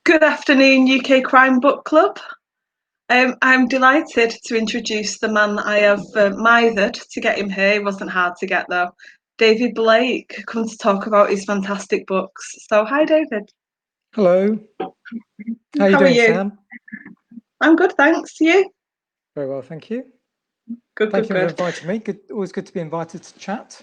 Good afternoon, UK Crime Book Club. I'm delighted to introduce the man that I have mithered to get him here. It wasn't hard to get though. David Blake comes to talk about his fantastic books. So, hi, David. Hello. How are you How are doing, you? Sam? I'm good, thanks. You? Very well, thank you. Good, Thank good, you for good. inviting me. Always good to be invited to chat.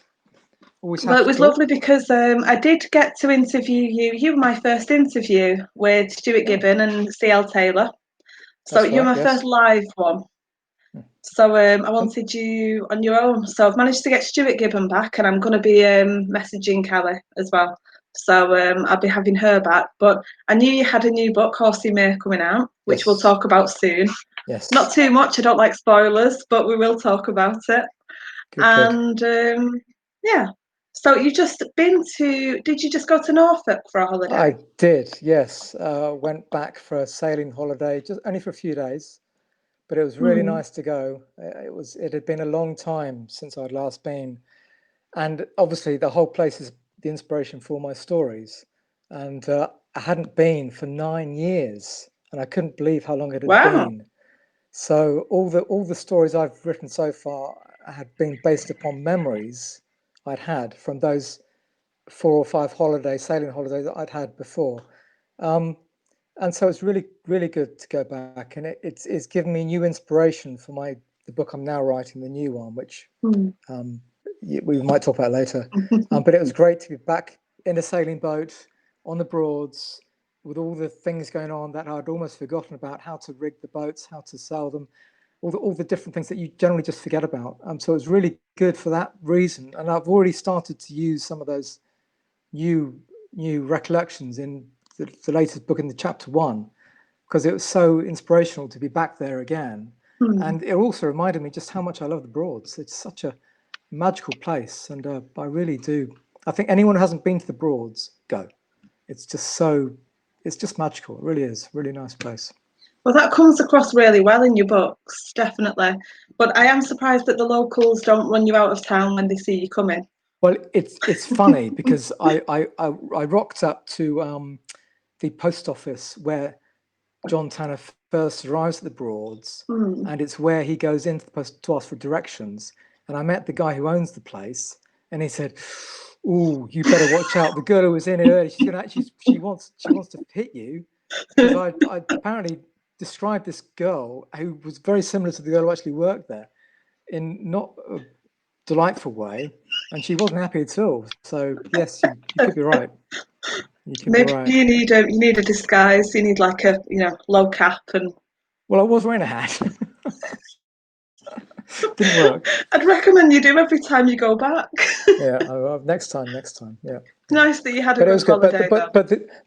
Always Well, happy it was to talk. lovely because I did get to interview you. You were my first interview with Stuart Gibbon and C.L. Taylor. So, That's you're right, my yes. first live one. So I wanted you on your own. So I've managed to get Stuart Gibbon back, and I'm going to be messaging Kelly as well. So I'll be having her back. But I knew you had a new book, Horsey May, coming out, which we'll Yes. talk about soon. Yes. Not too much. I don't like spoilers, but we will talk about it. Good, And yeah. So you just been to? Did you just go to Norfolk for a holiday? I did, yes. Went back for a sailing holiday, just only for a few days, but it was really nice to go. It had been a long time since I'd last been, and obviously the whole place is the inspiration for my stories. And I hadn't been for 9 years, and I couldn't believe how long it had been. So all the stories I've written so far had been based upon memories I'd had from those 4 or 5 sailing holidays that I'd had before. And so it's really, really good to go back, and it's given me new inspiration for the book I'm now writing, the new one, which we might talk about later. But it was great to be back in a sailing boat on the Broads with all the things going on that I'd almost forgotten about, how to rig the boats, how to sail them, all the different things that you generally just forget about. So it was really good for that reason. And I've already started to use some of those new recollections in the latest book in the chapter 1, because it was so inspirational to be back there again. And it also reminded me just how much I love the Broads. It's such a magical place, and I really do. I think anyone who hasn't been to the Broads, go. It's just magical. It really is. Really nice place. Well, that comes across really well in your books, definitely. But I am surprised that the locals don't run you out of town when they see you coming. Well, it's funny because I rocked up to the post office where John Tana first arrives at the Broads, and it's where he goes into the post to ask for directions. And I met the guy who owns the place, and he said, "Oh, you better watch out. The girl who was in early, she's gonna actually she wants to hit you," because I apparently described this girl who was very similar to the girl who actually worked there in not a delightful way, and she wasn't happy at all. So yes, you could be right. You could Maybe be right. you need a disguise. You need like a low cap and. Well, I was wearing a hat. Didn't work. I'd recommend you do every time you go back. Yeah, next time. Yeah. Nice that you had a But it good was good. holiday though.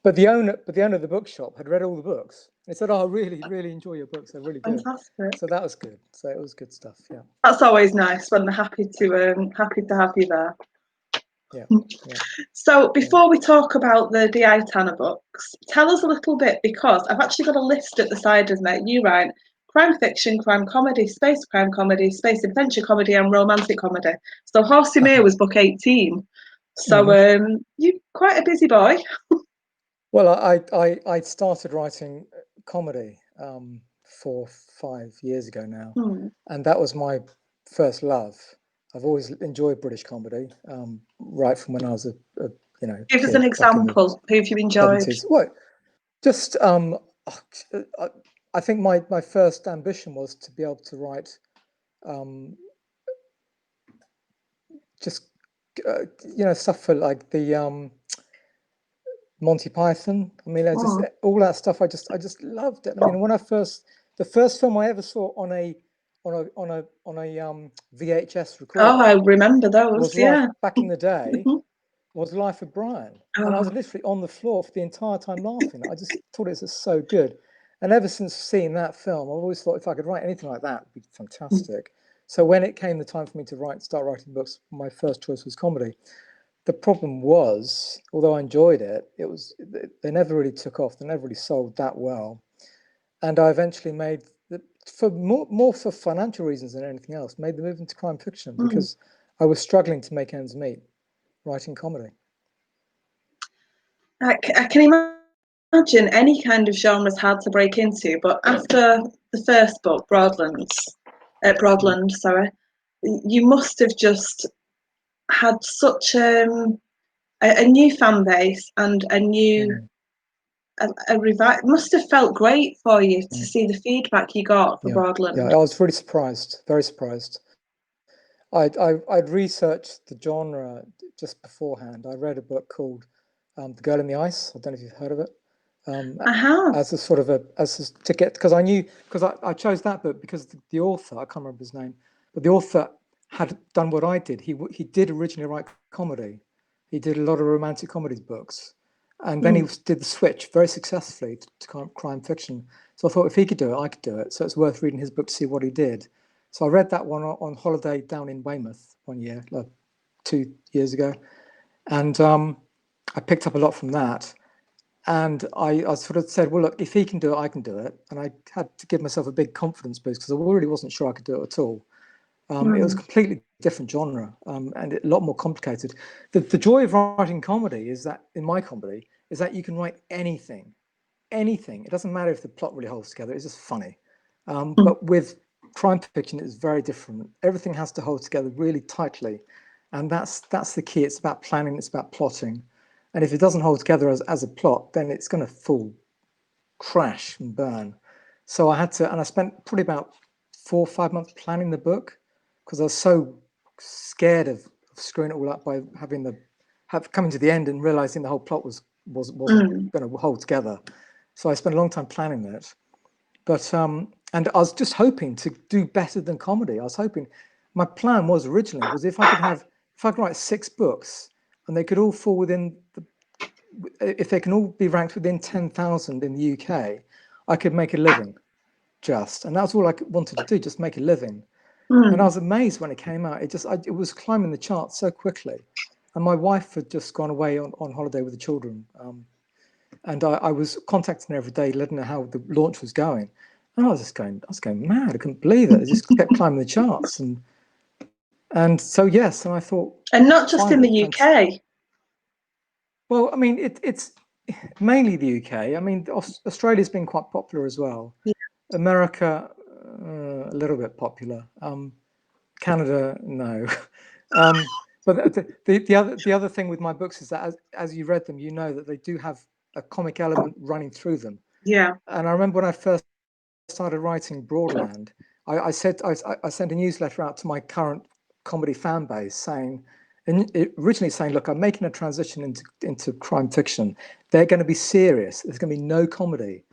But the owner of the bookshop had read all the books. He said, "Oh, I really enjoy your books. They're really good." Fantastic. So that was good. So it was good stuff. Yeah. That's always nice when they're happy to have you there. Yeah. So before we talk about the Tana books, tell us a little bit, because I've actually got a list at the side of me. You write crime fiction, crime comedy, space adventure comedy, and romantic comedy. So Horsey May was book 18. So you're quite a busy boy. Well, I started writing comedy 4-5 years ago now, and that was my first love. I've always enjoyed British comedy, right from when I was a Give us kid an back in the example. Who have you enjoyed? 70s. Well, just I think my first ambition was to be able to write just stuff for like the Monty Python. I mean, just all that stuff. I just loved it. I mean, the first film I ever saw on a VHS recorder. Oh, I remember those. Was Yeah. back in the day. Was Life of Brian, and I was literally on the floor for the entire time laughing. I just thought it was so good, and ever since seeing that film, I've always thought if I could write anything like that, it'd be fantastic. So when it came the time for me to start writing books, my first choice was comedy. The problem was, although I enjoyed it, they never really took off. They never really sold that well, and I eventually made for more for financial reasons than anything else, made the move into crime fiction because I was struggling to make ends meet writing comedy. I can imagine imagine any kind of genre is hard to break into, but after the first book, Broadland, you must have just had such a new fan base and a new revive. It must have felt great for you to see the feedback you got for Broadland. Yeah, I was really surprised, very surprised. I'd researched the genre just beforehand. I read a book called The Girl in the Ice. I don't know if you've heard of it. I have. As a sort of to get, because I chose that book because the author, I can't remember his name, but the author had done what I did. He did originally write comedy. He did a lot of romantic comedies books, and then he did the switch very successfully to crime fiction. So I thought if he could do it, I could do it. So it's worth reading his book to see what he did. So I read that one on holiday down in Weymouth one year, like 2 years ago, and I picked up a lot from that. And I sort of said, well, look, if he can do it, I can do it. And I had to give myself a big confidence boost because I really wasn't sure I could do it at all. It was a completely different genre and a lot more complicated. The joy of writing comedy is that, in my comedy, is that you can write anything. It doesn't matter if the plot really holds together, it's just funny. But with crime fiction, it's very different. Everything has to hold together really tightly. And that's the key. It's about planning, it's about plotting. And if it doesn't hold together as a plot, then it's going to crash and burn. So I had to, and I spent probably about 4 or 5 months planning the book because I was so scared of screwing it all up by coming to the end and realizing the whole plot wasn't going to hold together. So I spent a long time planning it. But and I was just hoping to do better than comedy. I was hoping, my plan was originally if I could write 6 books and they could all fall within if they can all be ranked within 10,000 in the UK, I could make a living and that's all I wanted to do, just make a living. And I was amazed when it came out. It was climbing the charts so quickly. And my wife had just gone away on holiday with the children. And I was contacting her every day, letting her know how the launch was going. And I was going mad. I couldn't believe it. It just kept climbing the charts. And so, yes, and I thought... And not just in the UK. Well, I mean, it's mainly the UK. I mean, Australia's been quite popular as well. Yeah. America, a little bit popular. Canada, no. But the other thing with my books is that as you read them, you know that they do have a comic element running through them. Yeah. And I remember when I first started writing Broadland, I sent a newsletter out to my current comedy fan base originally saying, look, I'm making a transition into crime fiction. They're going to be serious. There's going to be no comedy.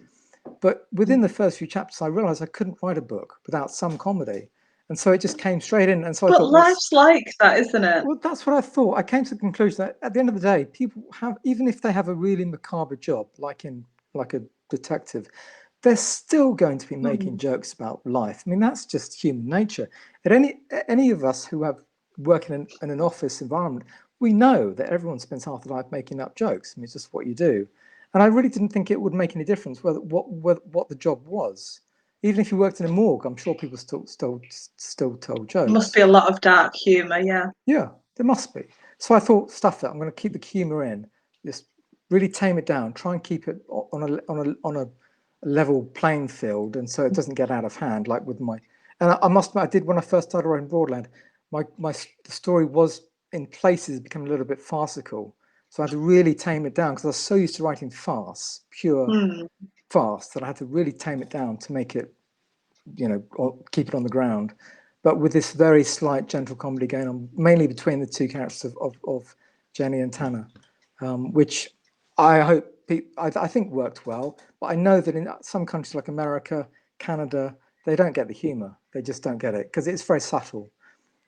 But within the first few chapters, I realized I couldn't write a book without some comedy. And so it just came straight in. And so I thought, life's like that, isn't it? Well, that's what I thought. I came to the conclusion that at the end of the day, people have, even if they have a really macabre job, like a detective, they're still going to be making jokes about life. I mean, that's just human nature. At any of us who work in an office environment, we know that everyone spends half their life making up jokes. I mean, it's just what you do. And I really didn't think it would make any difference what the job was. Even if you worked in a morgue, I'm sure people still told jokes. There must be a lot of dark humour, yeah. Yeah, there must be. So I thought, stuff that. I'm going to keep the humour in, just really tame it down, try and keep it on a level playing field, and so it doesn't get out of hand. Like with my, and I must admit, I did when I first started writing Broadland. The story was in places becoming a little bit farcical, so I had to really tame it down because I was so used to writing fast, pure fast, that I had to really tame it down to make it, keep it on the ground. But with this very slight, gentle comedy going on, mainly between the two characters of Jenny and Tana, which I think worked well. But I know that in some countries like America, Canada, they don't get the humor. They just don't get it because it's very subtle.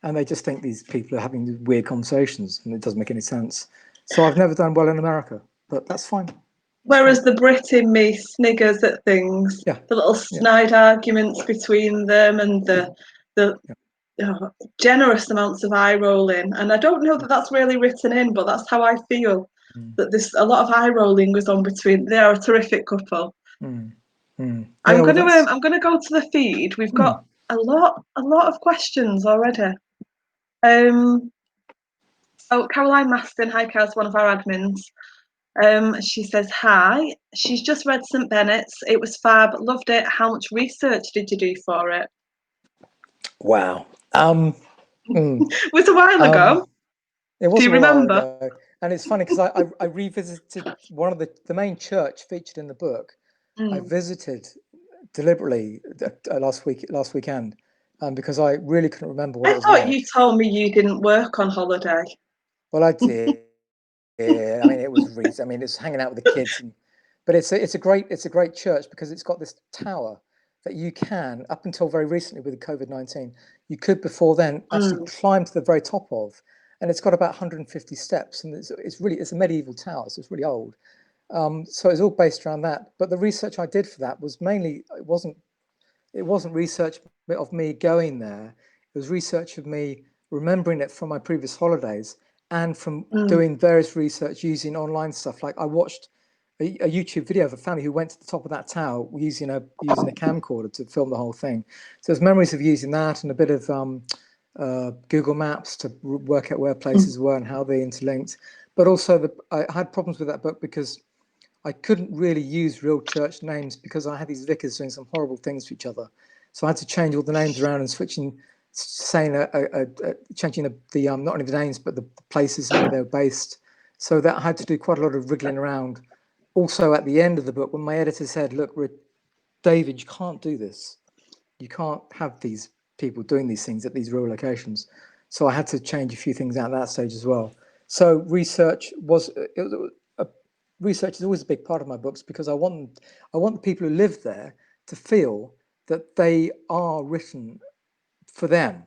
And they just think these people are having these weird conversations and it doesn't make any sense. So I've never done well in America, but that's fine. Whereas the Brit in me sniggers at things, the little snide arguments between them and the generous amounts of eye rolling. And I don't know that that's really written in, but that's how I feel. That there's a lot of eye rolling goes on between. They are a terrific couple. I'm gonna go to the feed. We've got a lot of questions already. So Caroline Maston, hi Cal, one of our admins. She says, hi. She's just read St. Bennett's. It was fab. Loved it. How much research did you do for it? Wow. It was a while ago. It Do was you a while remember? ago, and it's funny because I revisited one of the main church featured in the book. I visited deliberately last weekend, because I really couldn't remember what I it was thought you like. told me you didn't work on holiday. Well, I did. Yeah, I mean, it's hanging out with the kids, but it's a great church because it's got this tower that you can, up until very recently with the COVID-19, you could before then actually climb to the very top of, and it's got about 150 steps, and it's a medieval tower, so it's really old. So it's all based around that. But the research I did for that was mainly it wasn't research of me going there. It was research of me remembering it from my previous holidays and from doing various research using online stuff. Like I watched a YouTube video of a family who went to the top of that tower using a camcorder to film the whole thing. So there's memories of using that and a bit of Google Maps to work out where places were and how they interlinked. But also I had problems with that book because I couldn't really use real church names because I had these vicars doing some horrible things to each other. So I had to change all the names around and changing the not only the names but the places and where they were based. So that I had to do quite a lot of wriggling around. Also, at the end of the book, when my editor said, "Look, David, you can't do this. You can't have these people doing these things at these real locations." So I had to change a few things at that stage as well. So research is always a big part of my books because I want the people who live there to feel that they are written for them,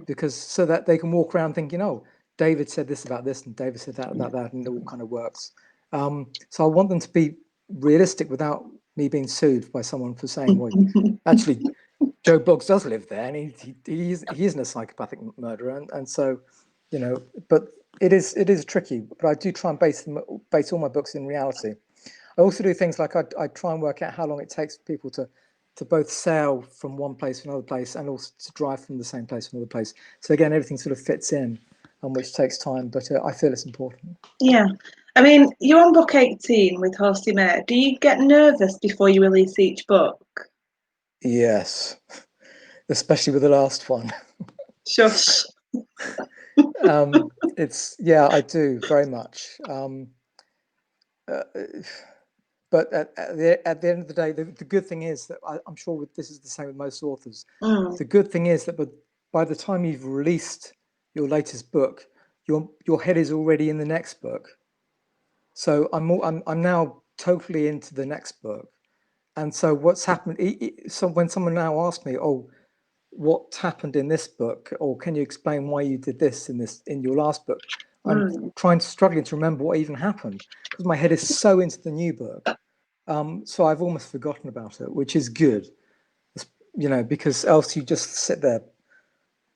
because so that they can walk around thinking, oh, David said this about this and David said that about that, and it all kind of works. So I want them to be realistic without me being sued by someone for saying, well, actually Joe Boggs does live there and he isn't a psychopathic murderer, and so, but it is tricky. But I do try and base all my books in reality. I also do things like I try and work out how long it takes for people to both sail from one place to another place and also to drive from the same place to another place. So again, everything sort of fits in, which takes time, but I feel it's important. Yeah. I mean, you're on book 18 with Horsey Mare. Do you get nervous before you release each book? Yes, especially with the last one. Shush. I do very much. But at the end of the day, the good thing is that I'm sure this is the same with most authors. The good thing is that by the time you've released your latest book, your head is already in the next book. So I'm now totally into the next book, and so what's happened? So when someone now asks me, "Oh, what happened in this book?" or "Can you explain why you did this in your last book?" I'm struggling to remember what even happened because my head is so into the new book. So I've almost forgotten about it, which is good, because else you just sit there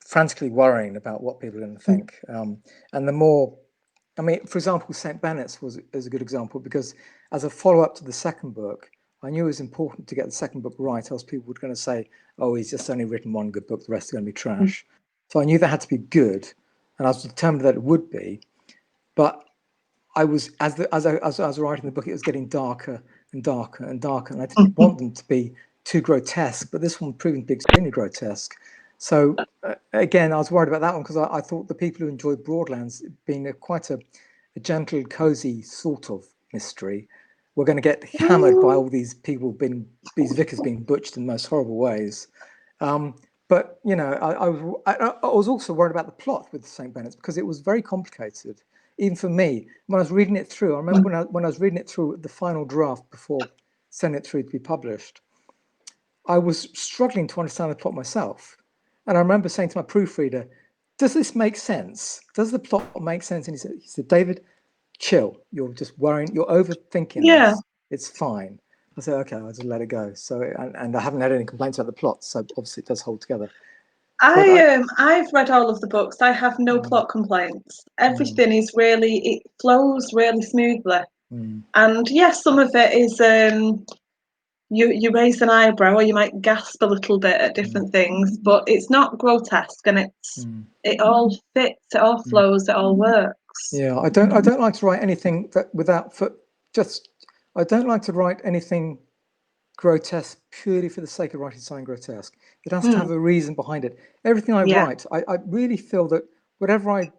frantically worrying about what people are going to think. And the more, I mean, for example, St. Bennett's is a good example because as a follow-up to the second book, I knew it was important to get the second book right, else people were going to say, oh, he's just only written one good book, the rest are going to be trash. So I knew that had to be good, and I was determined that it would be. But I was, as I was writing the book, it was getting darker and darker and darker, and I didn't want them to be too grotesque, but this one proving to be extremely grotesque. So again, I was worried about that one because I thought the people who enjoyed Broadlands being quite a gentle, cozy sort of mystery were going to get hammered by all these people these vicars being butchered in the most horrible ways. But I was also worried about the plot with St. Bennett's because it was very complicated, even for me. When I was reading it through, I remember when I was reading it through the final draft before sending it through to be published, I was struggling to understand the plot myself. And I remember saying to my proofreader, does this make sense? Does the plot make sense? And he said, David, chill. You're just worrying. You're overthinking this. It's fine. I said, okay, I'll just let it go. So, and I haven't had any complaints about the plot. So obviously it does hold together. I've read all of the books. I have no plot complaints. Everything is it flows really smoothly. And yes, some of it is you raise an eyebrow or you might gasp a little bit at different things, but it's not grotesque and it all fits, it all flows, it all works. Yeah, I don't like to write anything that I don't like to write anything grotesque purely for the sake of writing something grotesque. It has to have a reason behind it. Everything I write, I really feel that whatever I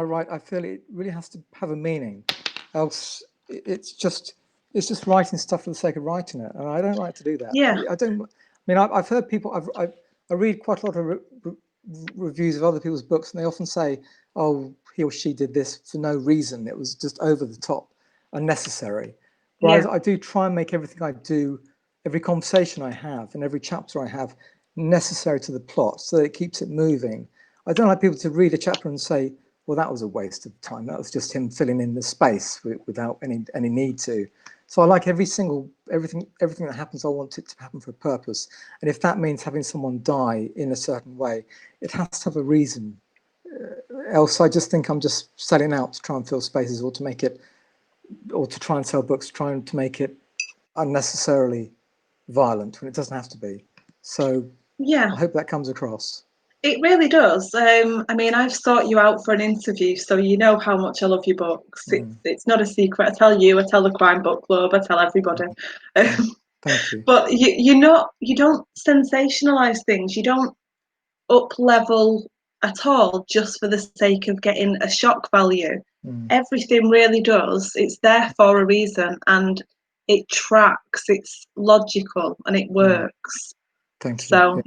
write, I feel it really has to have a meaning. Else, it's just writing stuff for the sake of writing it, and I don't like to do that. Yeah. I don't. I mean, I've heard people. I read quite a lot of reviews of other people's books, and they often say, "Oh, he or she did this for no reason. It was just over the top, unnecessary." Whereas I do try and make everything I do, every conversation I have, and every chapter I have, necessary to the plot, so that it keeps it moving. I don't like people to read a chapter and say, well, that was a waste of time. That was just him filling in the space without any need to. So I like everything that happens, I want it to happen for a purpose. And if that means having someone die in a certain way, it has to have a reason. Else I just think I'm just selling out to try and fill spaces, or to make it, or to try and sell books, trying to make it unnecessarily violent when it doesn't have to be. So I hope that comes across. It really does. I mean, I've sought you out for an interview, so you know how much I love your books. It's not a secret. I tell you, I tell the Crime Book Club, I tell everybody. Thank you. But you don't sensationalize things. You don't up level at all just for the sake of getting a shock value. Everything really does. It's there for a reason, and it tracks. It's logical, and it works. Thank you. So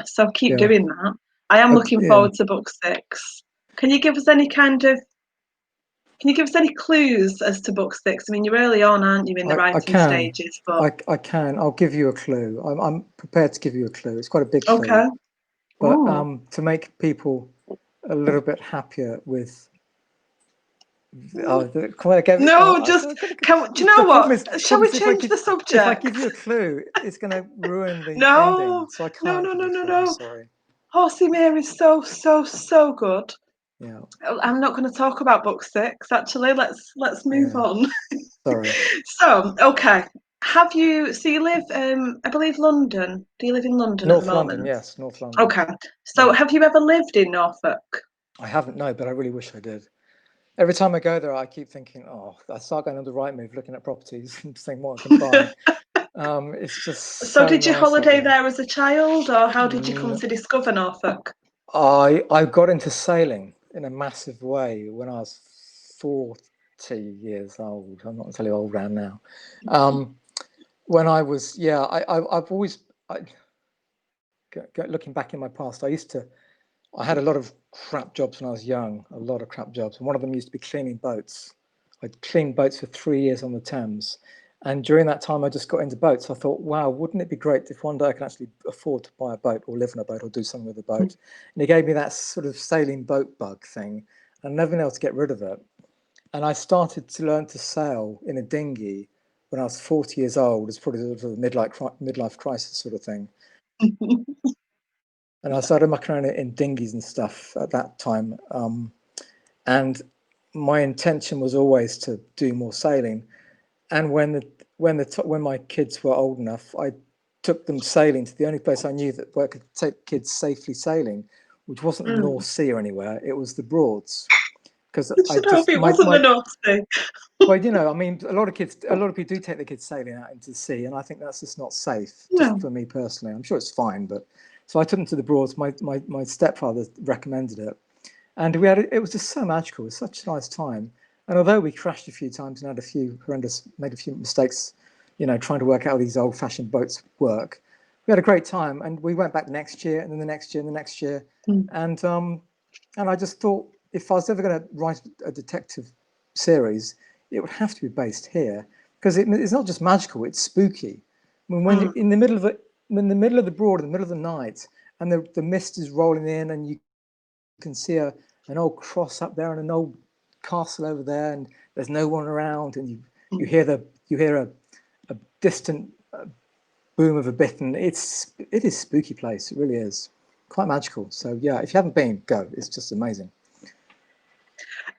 so keep doing that. I am looking forward to book 6. Can you give us any clues as to book 6? I mean, you're early on, aren't you, in the writing stages? But I can. I'll give you a clue. I'm prepared to give you a clue. It's quite a big clue. Okay. But to make people a little bit happier with. No, just do you know what? Shall we change the subject? If I give you a clue, it's going to ruin the ending. So I can't. No. I'm sorry. Horsey Mare is so good. Yeah. I'm not going to talk about book 6. Actually, let's move on. Sorry. So, okay. Have you? So you live, I believe, London. Do you live in London at the moment? London, yes, North London. Okay. So, have you ever lived in Norfolk? I haven't, no, but I really wish I did. Every time I go there, I keep thinking, oh, I start going on the right move, looking at properties and saying what I can buy. It's just so did you holiday there as a child, or how did you come to discover Norfolk? I got into sailing in a massive way when I was 40 years old. I'm not entirely old around now. When I was, I've always, looking back in my past, I had a lot of crap jobs when I was young, a lot of crap jobs. And one of them used to be cleaning boats. I'd cleaned boats for 3 years on the Thames. And during that time, I just got into boats. I thought, wow, wouldn't it be great if one day I could actually afford to buy a boat or live in a boat or do something with a boat? And it gave me that sort of sailing boat bug thing. I've never been able to get rid of it. And I started to learn to sail in a dinghy when I was 40 years old. It's probably sort of a midlife crisis sort of thing. And I started mucking around in dinghies and stuff at that time. And my intention was always to do more sailing. And when my kids were old enough, I took them sailing to the only place I knew where I could take kids safely sailing, which wasn't the North Sea or anywhere. It was the Broads. Because I hope it wasn't the North Sea. Well, I mean, a lot of people do take their kids sailing out into the sea, and I think that's just not safe. Just for me personally, I'm sure it's fine, but so I took them to the Broads. My stepfather recommended it, and it was just so magical. It was such a nice time. And although we crashed a few times and made a few mistakes, trying to work out how these old-fashioned boats work, we had a great time. And we went back next year, and then the next year, and the next year, and I just thought, if I was ever going to write a detective series, it would have to be based here, because it's not just magical; it's spooky. I mean, when you're in the middle of the Broad, in the middle of the night, and the mist is rolling in, and you can see an old cross up there and an old castle over there, and there's no one around, and you hear a distant boom of a bittern. It is a spooky place. It really is quite magical. So yeah, if you haven't been, go. It's just amazing.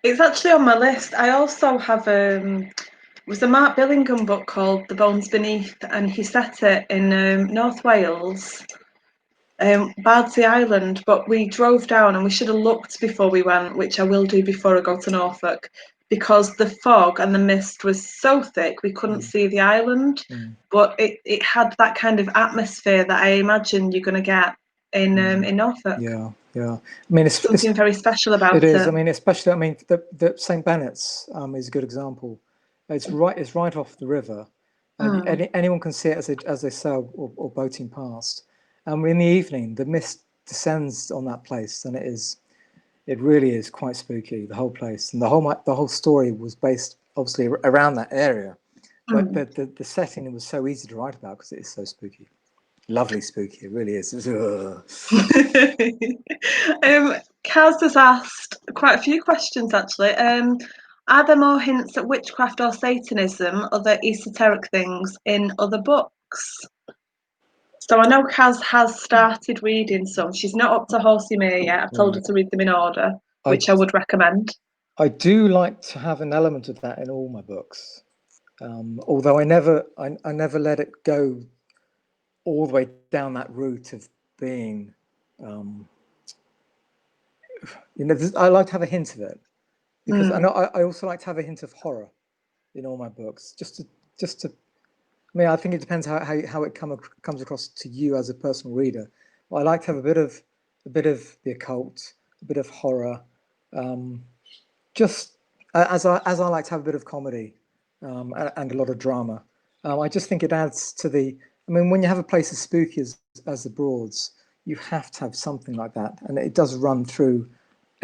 It's actually on my list. I also have it was a Mark Billingham book called The Bones Beneath, and he set it in North Wales. Bardsey Island, but we drove down and we should have looked before we went, which I will do before I go to Norfolk, because the fog and the mist was so thick we couldn't see the island, but it had that kind of atmosphere that I imagine you're going to get in Norfolk. Yeah. I mean, it's something very special about it. It is. I mean, especially. I mean, the St. Bennett's is a good example. It's right off the river, and anyone can see it as they sail or boating past. And in the evening, the mist descends on that place, and it really is quite spooky. The whole place, and the whole story was based obviously around that area, but the setting was so easy to write about because it is so spooky. Lovely spooky, it really is. Kaz has asked quite a few questions actually. Are there more hints at witchcraft or Satanism, other esoteric things in other books? So I know Kaz has started reading some. She's not up to Horsey Mere yet. I've told her to read them in order, which I would recommend. I do like to have an element of that in all my books, although I never let it go all the way down that route of being, I like to have a hint of it, because I know I also like to have a hint of horror in all my books, just to. I mean, I think it depends how it comes across to you as a personal reader. Well, I like to have a bit of the occult, a bit of horror, just as I like to have a bit of comedy, and a lot of drama. I just think it adds to the. I mean, when you have a place as spooky as the Broads, you have to have something like that, and it does run through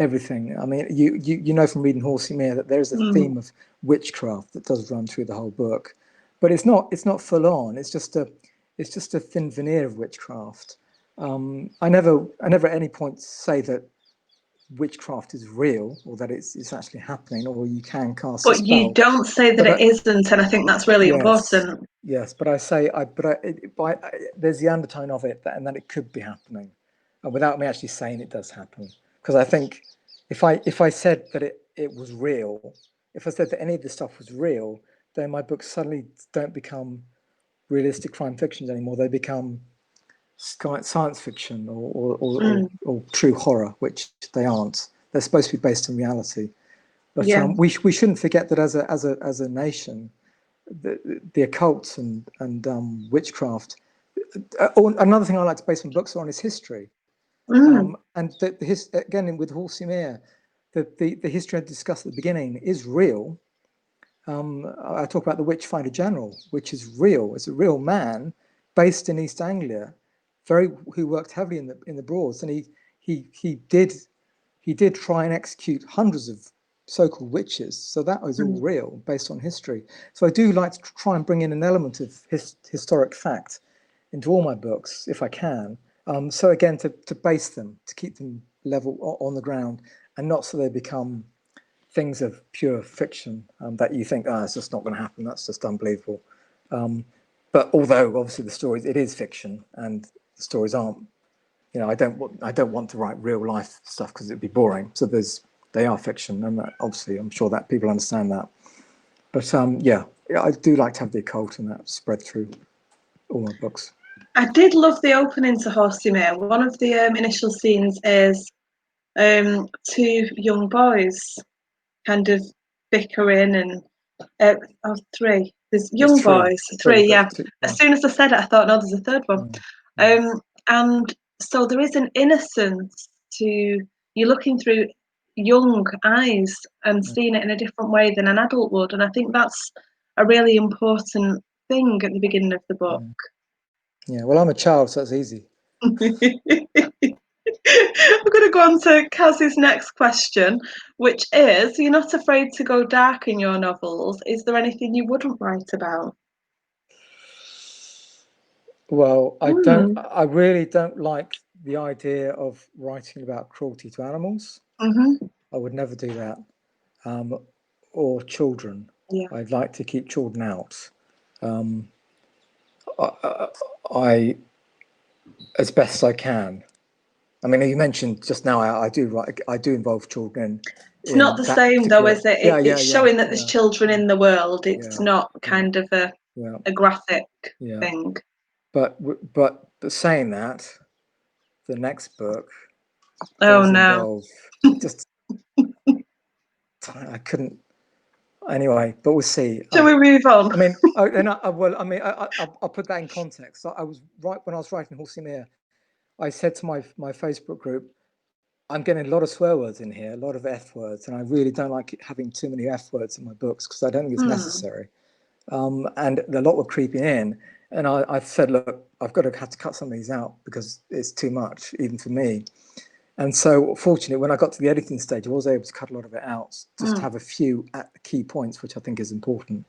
everything. I mean, you know from reading Horsey Mere that there is a theme of witchcraft that does run through the whole book, but it's not full on. It's just a thin veneer of witchcraft. I never at any point say that witchcraft is real or that it's actually happening or you can cast a spell. But you don't say that it isn't, and I think that's really important. Yes, but I say there's the undertone of it and that it could be happening, without me actually saying it does happen. Because I think if I said that it was real, if I said that any of this stuff was real, then my books suddenly don't become realistic crime fictions anymore. They become science fiction or true horror, which they aren't. They're supposed to be based on reality. But we shouldn't forget that as a nation, the occult and witchcraft. Another thing I like to base my books on is history. And again with Horsey Mere, the history I discussed at the beginning is real. I talk about the Witchfinder General, which is real. It's a real man based in East Anglia, who worked heavily in the Broads, and he did try and execute hundreds of so-called witches. So that was all real, based on history. So I do like to try and bring in an element of historic fact into all my books, if I can. So again, to base them, to keep them level on the ground, and not so they become things of pure fiction that you think, it's just not going to happen. That's just unbelievable. But although obviously the stories, it is fiction, and the stories aren't. I don't want to write real life stuff because it'd be boring. So they are fiction, and obviously I'm sure that people understand that. But I do like to have the occult and that spread through all my books. I did love the opening to Horsey Mere. One of the initial scenes is two young boys kind of bickering and three. There's young boys, three, yeah. As soon as I said it, I thought, no, there's a third one. And so there is an innocence to you looking through young eyes and seeing it in a different way than an adult would. And I think that's a really important thing at the beginning of the book. Yeah, well, I'm a child, so it's easy. I'm going to go on to Kaz's next question, which is, you're not afraid to go dark in your novels. Is there anything you wouldn't write about? Well, I really don't like the idea of writing about cruelty to animals. I would never do that. Or children. Yeah. I'd like to keep children out. I as best I can. I mean, you mentioned just now, I do involve children. It's not the same though, is it? It's showing that there's children in the world. It's not kind of a graphic thing. But saying that, the next book Oh does no. involve just, I couldn't, anyway, but we'll see. Shall we move on? I mean, I'll put that in context. I was right when I was writing Horsimere, I said to my Facebook group, I'm getting a lot of swear words in here, a lot of F words, and I really don't like having too many F words in my books because I don't think it's necessary. And a lot were creeping in, and I said, look, I've got to have to cut some of these out because it's too much, even for me. And so, fortunately, when I got to the editing stage, I was able to cut a lot of it out, just to have a few at the key points, which I think is important.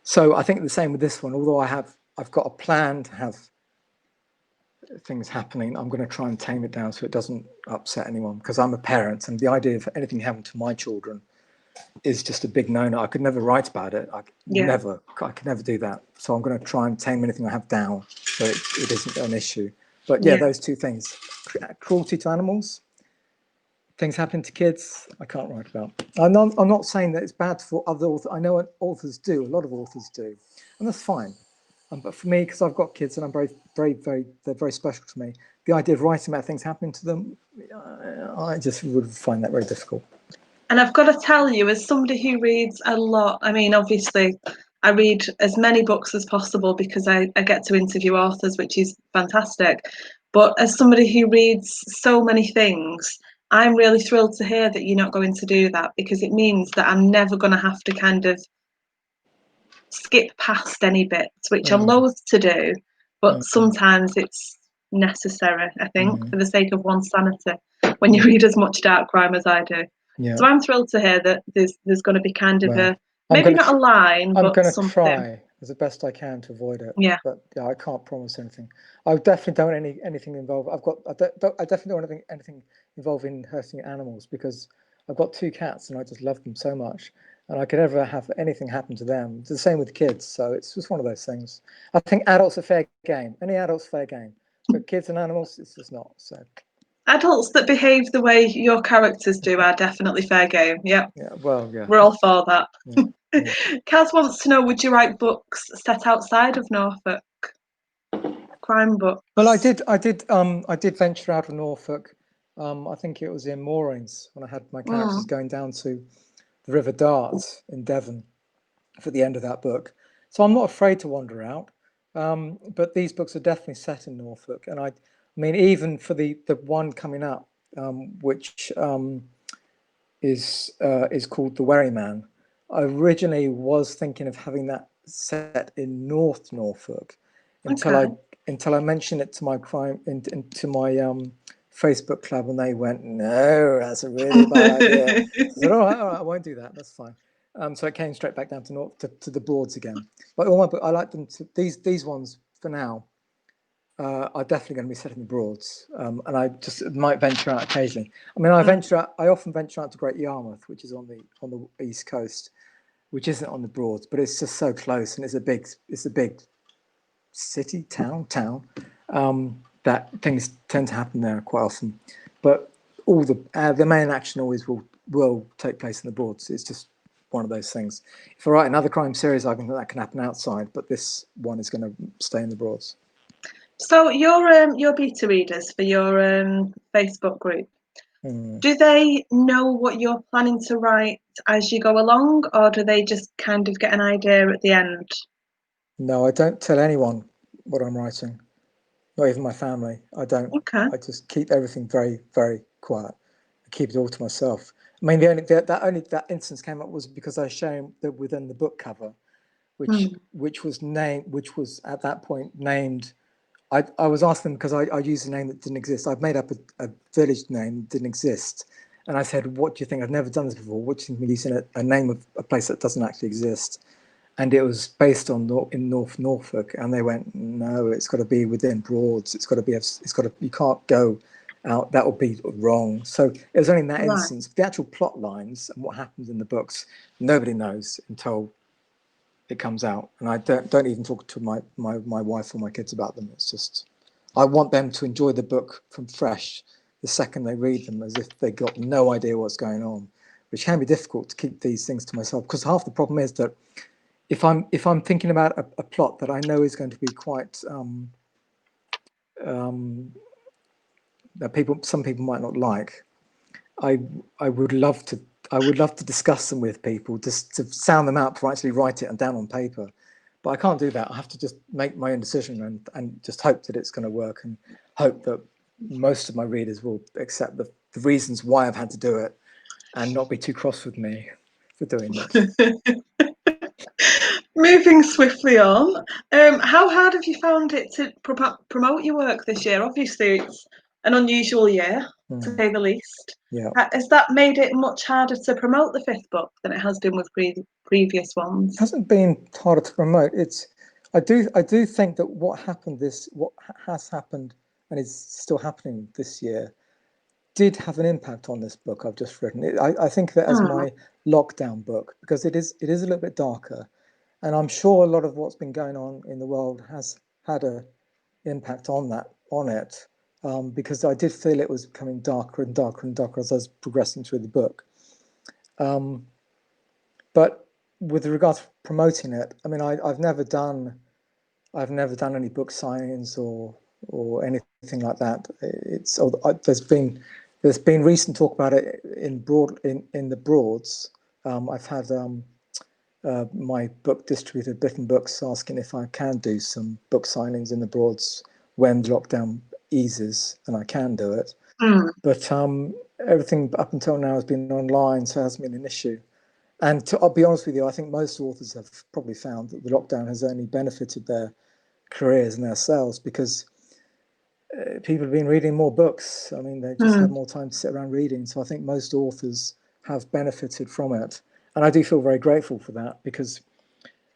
So I think the same with this one. Although I've got a plan to have things happening, I'm going to try and tame it down so it doesn't upset anyone, because I'm a parent, and the idea of anything happening to my children is just a big no-no. I could never write about it. I could never do that. So I'm going to try and tame anything I have down so it isn't an issue. But yeah, those two things: cruelty to animals, things happening to kids, I can't write about. I'm not saying that it's bad for other authors. I know what authors do. A lot of authors do, and that's fine. But for me, because I've got kids and I'm they're very special to me. The idea of writing about things happening to them, I just would find that very difficult. And I've got to tell you, as somebody who reads a lot, I mean, obviously, I read as many books as possible because I get to interview authors, which is fantastic. But as somebody who reads so many things, I'm really thrilled to hear that you're not going to do that, because it means that I'm never going to have to kind of skip past any bits, which I'm loath to do, but sometimes it's necessary, I think, for the sake of one's sanity, when you read as much dark crime as I do. So I'm thrilled to hear that there's going to be kind of maybe not a line, I'm but going to something. try as the best I can to avoid it. Yeah. But yeah, I can't promise anything. I definitely don't want anything involved. I definitely don't want anything involving hurting animals, because I've got 2 cats and I just love them so much. And I could never have anything happen to them. It's the same with kids. So it's just one of those things. I think adults are fair game. Any adult's fair game. But kids and animals, it's just not. So Adults that behave the way your characters do are definitely fair game. Yep. yeah, well, yeah. We're all for that. Yeah. Kaz wants to know, would you write books set outside of Norfolk? Crime books? Well, I did venture out of Norfolk. I think it was in Moorings when I had my characters going down to the River Dart in Devon for the end of that book. So I'm not afraid to wander out. But these books are definitely set in Norfolk, and I mean, even for the one coming up, which is called The Wherryman. I originally was thinking of having that set in North Norfolk until I mentioned it to my to my Facebook club, and they went, "No, that's a really bad idea." So I said, all right, I won't do that. That's fine. So it came straight back down to the Broads again. But all my I like them to these ones for now. Are definitely going to be set in the Broads, and I just might venture out occasionally. I mean, I often venture out to Great Yarmouth, which is on the east coast, which isn't on the Broads, but it's just so close, and it's a big city town that things tend to happen there quite often. But all the main action always will take place in the Broads. It's just one of those things. If I write another crime series, I think that can happen outside, but this one is going to stay in the Broads. So your beta readers for your Facebook group, do they know what you're planning to write as you go along, or do they just kind of get an idea at the end? No, I don't tell anyone what I'm writing, not even my family. I don't. Okay. I just keep everything very, very quiet. I keep it all to myself. I mean, that instance came up was because I was showing that within the book cover, which was at that point named. I was asking them because I used a name that didn't exist. I've made up a village name that didn't exist. And I said, what do you think? I've never done this before. What do you think of using a name of a place that doesn't actually exist? And it was based on in North Norfolk. And they went, no, it's got to be within Broads. You can't go out. That would be wrong. So it was only in that instance. The actual plot lines and what happens in the books, nobody knows until it comes out, and I don't even talk to my wife or my kids about them. It's just I want them to enjoy the book from fresh the second they read them, as if they got no idea what's going on, which can be difficult to keep these things to myself, because half the problem is that if I'm thinking about a plot that I know is going to be quite that some people might not like, I would love to discuss them with people, just to sound them out before I actually write it and down on paper. But I can't do that. I have to just make my own decision and just hope that it's going to work, and hope that most of my readers will accept the reasons why I've had to do it and not be too cross with me for doing it. Moving swiftly on, how hard have you found it to promote your work this year? Obviously, it's an unusual year, to say the least. Yeah. Has that made it much harder to promote the fifth book than it has been with previous ones? It hasn't been harder to promote. I do think that what has happened and is still happening this year did have an impact on this book I've just written. I think that as my lockdown book, because it is a little bit darker, and I'm sure a lot of what's been going on in the world has had an impact on it, because I did feel it was becoming darker and darker and darker as I was progressing through the book. But with regards to promoting it, I mean, I've never done any book signings or anything like that. There's been recent talk about it in the Broads. I've had my book distributor, Britain Books, asking if I can do some book signings in the Broads when the lockdown eases, and I can do it. But everything up until now has been online, so it hasn't been an issue. And I'll be honest with you, I think most authors have probably found that the lockdown has only benefited their careers and their sales, because people have been reading more books. I mean, they've just had more time to sit around reading. So I think most authors have benefited from it. And I do feel very grateful for that, because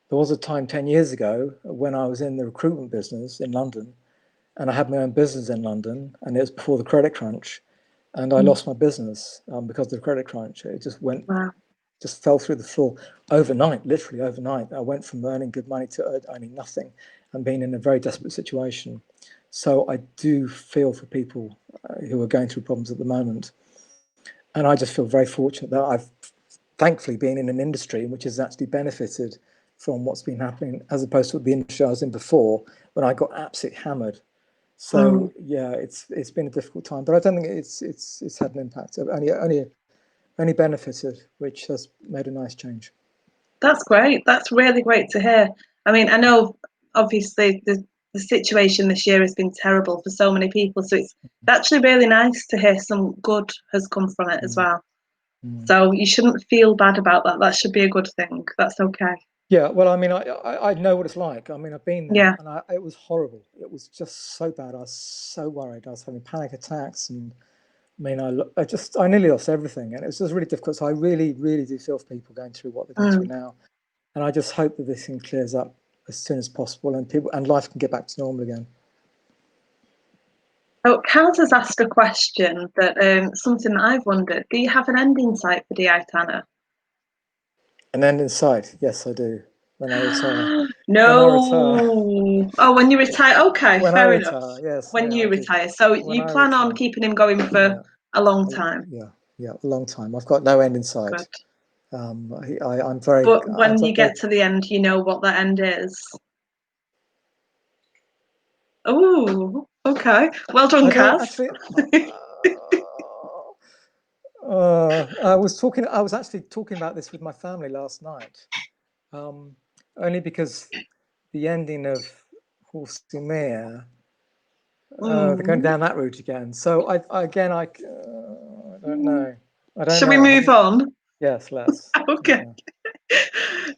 there was a time 10 years ago when I was in the recruitment business in London, and I had my own business in London, and it was before the credit crunch, and I lost my business because of the credit crunch. It just just fell through the floor overnight, literally overnight. I went from earning good money to earning nothing and being in a very desperate situation. So I do feel for people who are going through problems at the moment. And I just feel very fortunate that I've thankfully been in an industry which has actually benefited from what's been happening, as opposed to the industry I was in before, when I got absolutely hammered. So yeah, it's been a difficult time, but I don't think it's had an impact. Only benefited, which has made a nice change. That's great. That's really great to hear. I mean, I know obviously the situation this year has been terrible for so many people, so it's actually really nice to hear some good has come from it as well. So you shouldn't feel bad about that. That should be a good thing. That's okay. Yeah, well, I mean, I know what it's like. I mean, I've been there, Yeah. and it was horrible. It was just so bad. I was so worried. I was having panic attacks, and I mean, I nearly lost everything, and it was just really difficult. So I really, really do feel for people going through what they're going through now, and I just hope that this thing clears up as soon as possible, and life can get back to normal again. So Kaz has asked a question that something that I've wondered. Do you have an end in sight for DI Tana? An end in sight? Yes, I do. When I retire. When I retire. No. Oh, when you retire. Okay, When I fair enough. retire, yes, When yeah, I you do. retire. So When you I plan on retire, keeping him going for a long time. yeah, a long time. I've got no end in sight. Good. I'm very. But when you get to the end, you know what that end is. Oh, okay. Well done, I don't Kaz. actually. I was actually talking about this with my family last night, only because the ending of Horsimere, they're going down that route again. So I don't know. I don't Shall know. we move on? Yes, let's. Okay. Yeah.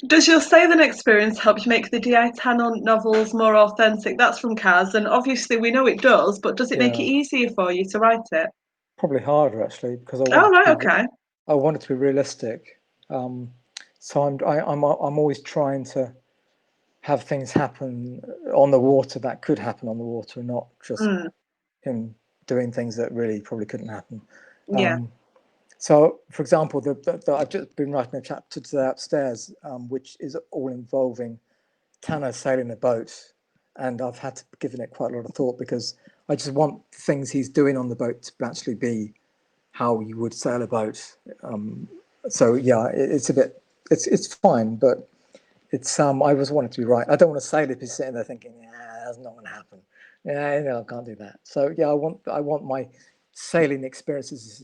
Does your sailing experience help you make the D.I. Tana novels more authentic? That's from Kaz, and obviously we know it does, but does it make it easier for you to write it? Probably harder, actually, because I Oh, right, okay. want it to be realistic. So I'm always trying to have things happen on the water that could happen on the water, and not just him doing things that really probably couldn't happen. Yeah. So, for example, I've just been writing a chapter today upstairs, which is all involving Tana sailing a boat, and I've had to give it quite a lot of thought, because I just want the things he's doing on the boat to actually be how you would sail a boat. So yeah, it's fine, but it's I just want it to be right. I don't want to sail if he's sitting there thinking, yeah, that's not going to happen. Yeah, no, I can't do that. So yeah, I want my sailing experiences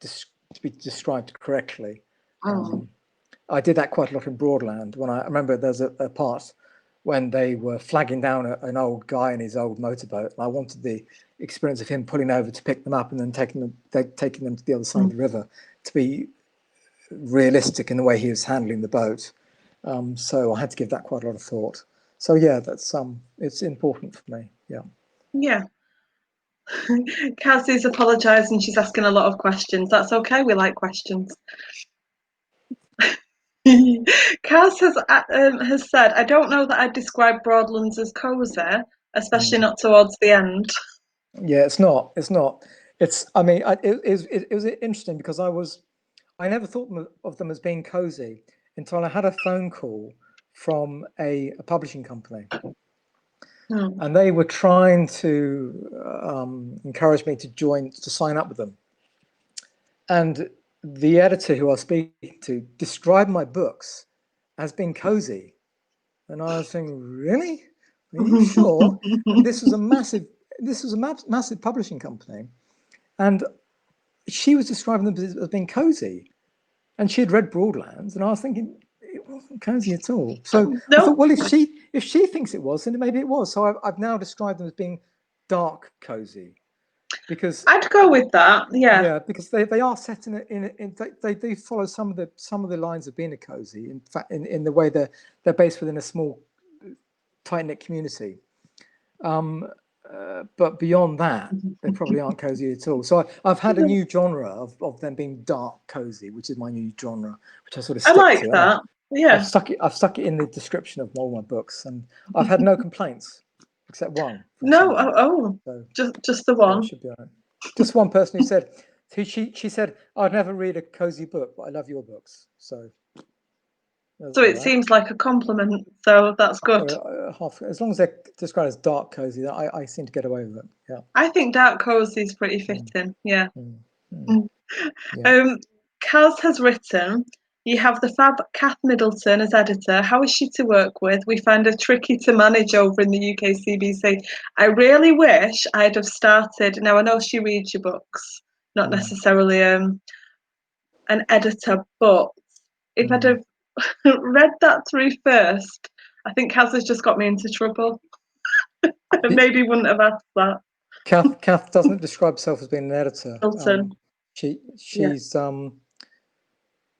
to be described correctly. I did that quite a lot in Broadland. When I remember there's a part when they were flagging down an old guy in his old motorboat, and I wanted the experience of him pulling over to pick them up and then taking them to the other side of the river to be realistic in the way he was handling the boat. So I had to give that quite a lot of thought. So yeah, that's it's important for me. Yeah. Yeah. Kazzy's apologising. She's asking a lot of questions. That's okay. We like questions. Kaz has said, I don't know that I'd describe Broadlands as cosy, especially not towards the end. Yeah, it's not. I mean, it was interesting because I never thought of them as being cozy until I had a phone call from a publishing company. And they were trying to encourage me to sign up with them. And the editor who I was speaking to described my books as being cozy. And I was thinking, really? Are you sure? And this was a massive publishing company. And she was describing them as being cozy. And she had read Broadlands, and I was thinking, it wasn't cozy at all. So I thought, well, if she thinks it was, then maybe it was. So I've now described them as being dark cozy, because I'd go with that. Yeah, because they are set they do follow some of the lines of being a cozy. In fact, in the way they're based within a small, tight-knit community. But beyond that, they probably aren't cozy at all. So I've had a new genre of them being dark cozy, which is my new genre, which I sort of stick to. I like that. Yeah, I've stuck it in the description of all my books, and I've had no complaints except one. No, so, just the one. So it should be all right. Just one person who said, she said, I'd never read a cozy book, but I love your books. So it seems like a compliment, so that's good. As long as they're described as dark cozy, I seem to get away with it. Yeah. I think dark cozy is pretty fitting. Yeah. Yeah. Kaz has written, you have the fab Kath Middleton as editor. How is she to work with? We find her tricky to manage over in the UK CBC. I really wish I'd have started. Now, I know she reads your books, not necessarily an editor, but if I'd have read that through first, I think Kaz has just got me into trouble. Maybe wouldn't have asked that. Kath doesn't describe herself as being an editor.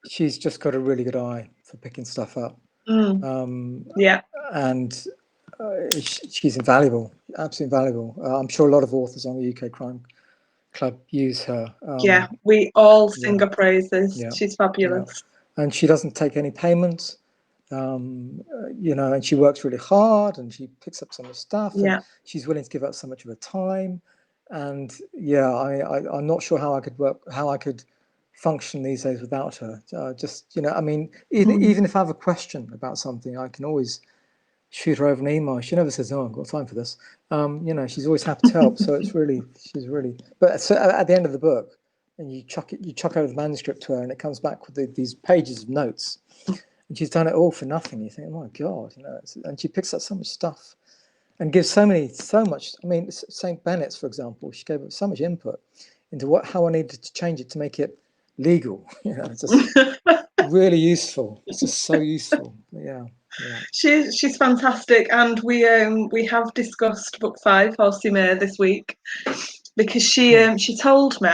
She's just got a really good eye for picking stuff up. Yeah. And she's invaluable, absolutely invaluable. I'm sure a lot of authors on the UK Crime Club use her. Yeah, we all sing her praises. Yeah. She's fabulous. Yeah. And she doesn't take any payment, and she works really hard, and she picks up so much stuff. Yeah. And she's willing to give up so much of her time. And I'm not sure how I could function these days without her. Even if I have a question about something, I can always shoot her over an email. She never says, "Oh, I've got time for this." She's always happy to help. So she's really. But so at the end of the book, and you chuck over the manuscript to her, and it comes back with these pages of notes, and she's done it all for nothing. You think, "Oh my God," and she picks up so much stuff, and gives so much. I mean, St. Bennett's, for example, she gave so much input into how I needed to change it to make it legal. It's just really useful. It's just so useful. Yeah. She's fantastic, and we have discussed book 5, Horsey May, this week, because she told me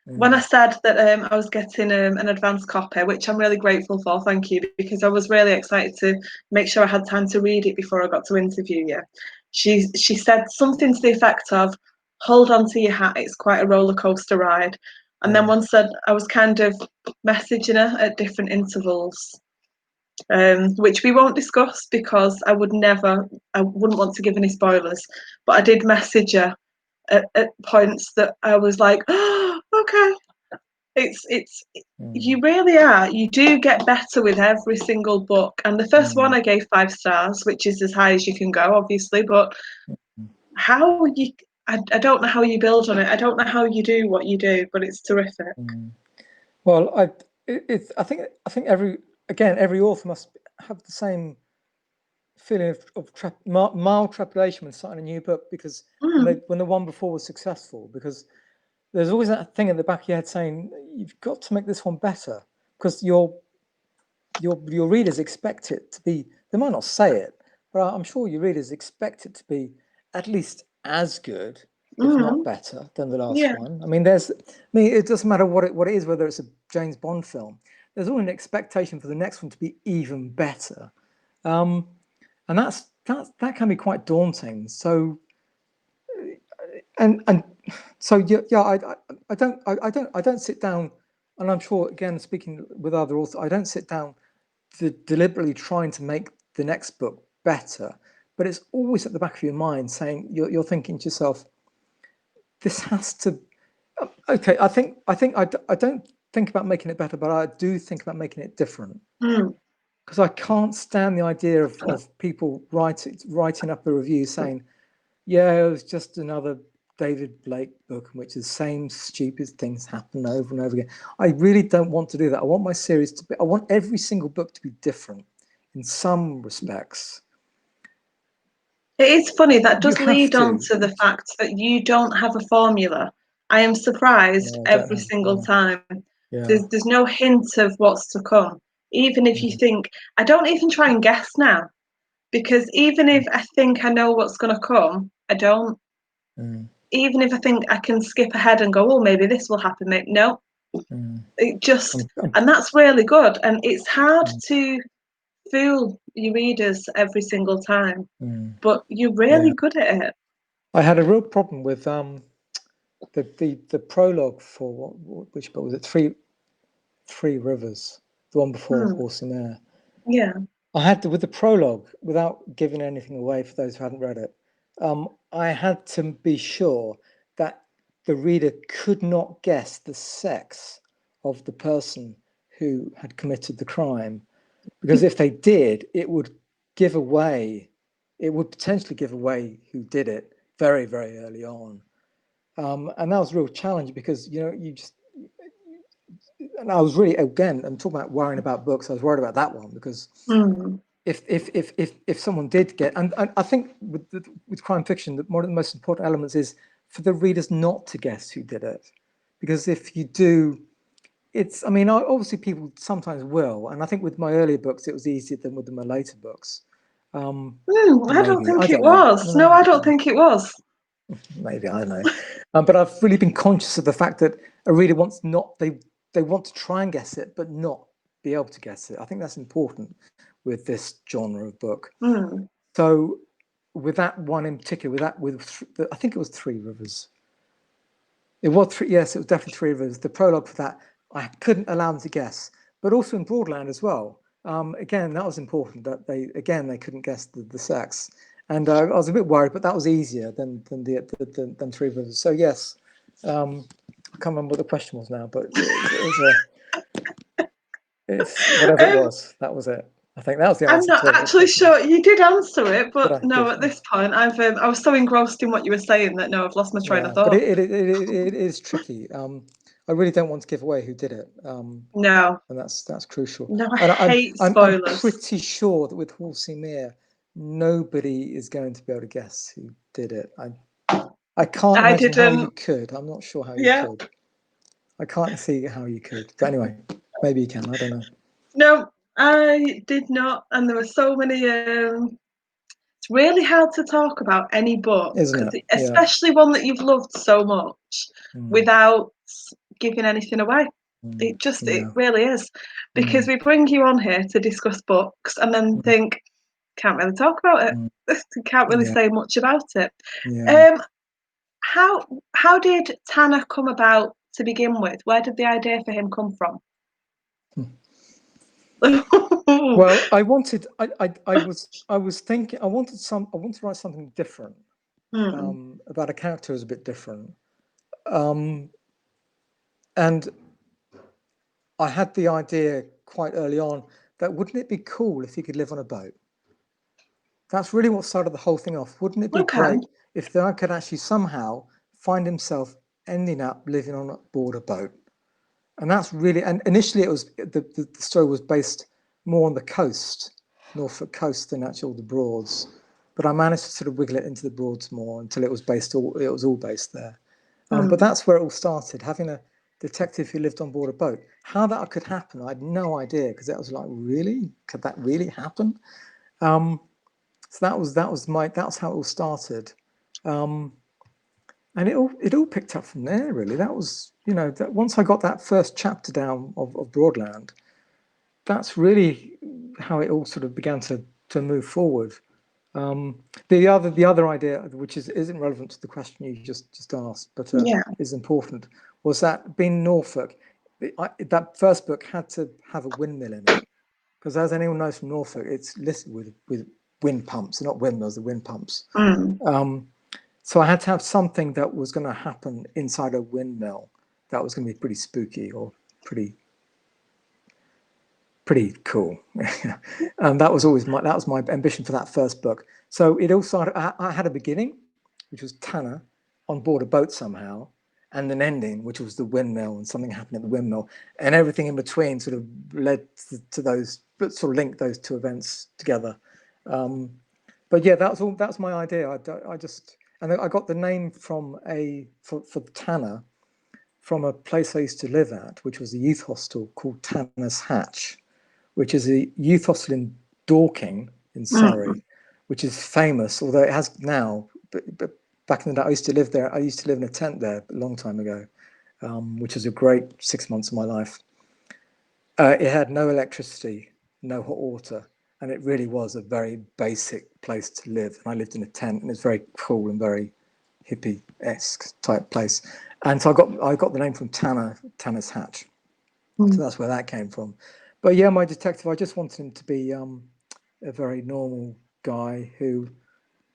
when I said that I was getting an advance copy, which I'm really grateful for, thank you, because I was really excited to make sure I had time to read it before I got to interview you. She said something to the effect of, "Hold on to your hat, it's quite a roller coaster ride." And then once I was kind of messaging her at different intervals, which we won't discuss because I wouldn't want to give any spoilers, but I did message her at points that I was like, "Oh, okay." You really are. You do get better with every single book. And the first one I gave 5 stars, which is as high as you can go, obviously. But I don't know how you build on it. I don't know how you do what you do, but it's terrific. Well, I think every author must have the same feeling of mild trepidation when starting a new book, because when the one before was successful, because there's always that thing in the back of your head saying, you've got to make this one better, because your readers expect it to be, they might not say it, but I'm sure your readers expect it to be at least as good, if not better, than the last one. I mean, it doesn't matter what it is, whether it's a James Bond film. There's always an expectation for the next one to be even better, and that can be quite daunting. So, and so yeah, I don't sit down, and I'm sure, again, speaking with other authors, I don't sit down deliberately trying to make the next book better, but it's always at the back of your mind saying, you're thinking to yourself, this has to, okay, I don't think about making it better, but I do think about making it different, because I can't stand the idea of people writing up a review saying, yeah, it was just another David Blake book in which the same stupid things happen over and over again. I really don't want to do that. I want my series to be, I want every single book to be different in some respects. It is funny, that does lead on to the fact that you don't have a formula. I am surprised every single time. There's no hint of what's to come. Even if you think, I don't even try and guess now, because even if I think I know what's going to come, I don't. Even if I think I can skip ahead and go, oh, maybe this will happen, maybe no. It just, and that's really good. And it's hard to fool your readers every single time, but you're really good at it. I had a real problem with the prologue for which book was it? Three Rivers, the one before Horse and Air. Yeah. I had to, with the prologue, without giving anything away for those who hadn't read it, I had to be sure that the reader could not guess the sex of the person who had committed the crime, because if they did, it would potentially give away who did it very, very early on. And that was a real challenge, because and I was really, again, I'm talking about worrying about books. I was worried about that one, because if someone did get, and I think with crime fiction, that one of the most important elements is for the readers not to guess who did it, because if you do, I mean, obviously people sometimes will, and I think with my earlier books it was easier than with my later books. I don't think it was. No, I don't think it was. Maybe, I don't know. But I've really been conscious of the fact that a reader wants they want to try and guess it, but not be able to guess it. I think that's important with this genre of book. So with that one in particular, I think it was Three Rivers. It was three, yes, it was definitely Three Rivers. The prologue for that, I couldn't allow them to guess, but also in Broadland as well. Again, that was important, that they couldn't guess the sex. And I was a bit worried, but that was easier than Three Rivers. So yes, I can't remember what the question was now, but it's whatever it was. That was it. I think that was the answer. I'm not actually sure. You did answer it, but no. did. At this point, I was so engrossed in what you were saying that no, I've lost my train of thought. But it is tricky. I really don't want to give away who did it. No, and that's crucial. no, I hate spoilers. I'm pretty sure that with Horsey Mere, nobody is going to be able to guess who did it. I can't imagine how you could. I'm not sure how you could. I can't see how you could. But anyway, maybe you can. I don't know. No, I did not. And there were so many. It's really hard to talk about any book, isn't it? Especially one that you've loved so much, without giving anything away. It really is, because we bring you on here to discuss books and then think, can't really talk about it. Can't really say much about it. How did Tana come about to begin with? Where did the idea for him come from? Well, I was thinking I wanted to write something different, about a character who's a bit different, and I had the idea quite early on that wouldn't it be cool if he could live on a boat? That's really what started the whole thing off. Wouldn't it be great if the guy could actually somehow find himself ending up living on board a boat? And that's really, and initially it was, the story was based more on the coast, Norfolk coast, than actually the Broads. But I managed to sort of wiggle it into the Broads more until it was all based there. But that's where it all started, having a detective who lived on board a boat. How that could happen, I had no idea, because that was like, really? Could that really happen? So that was how it all started. And it all picked up from there, really. That was, once I got that first chapter down of Broadland, that's really how it all sort of began to move forward. The other idea, which isn't relevant to the question you just asked, but is important, was that being Norfolk, that first book had to have a windmill in it, because as anyone knows from Norfolk, it's listed with wind pumps, not windmills, the wind pumps. So I had to have something that was going to happen inside a windmill that was going to be pretty spooky or pretty cool. That was my ambition for that first book. So it all started. I had a beginning, which was Tana on board a boat somehow, and an ending, which was the windmill and something happened at the windmill, and everything in between sort of led to those, but sort of linked those two events together. But yeah, that's my idea. And I got the name for Tana from a place I used to live at, which was a youth hostel called Tana's Hatch, which is a youth hostel in Dorking in Surrey, which is famous, although it has now, but back in the day, I used to live there. I used to live in a tent there a long time ago, which was a great 6 months of my life. It had no electricity, no hot water, and it really was a very basic place to live. And I lived in a tent, and it's very cool and very hippie-esque type place. And so I got the name from Tana's Hatch. So that's where that came from. But yeah, my detective, I just wanted him to be a very normal guy who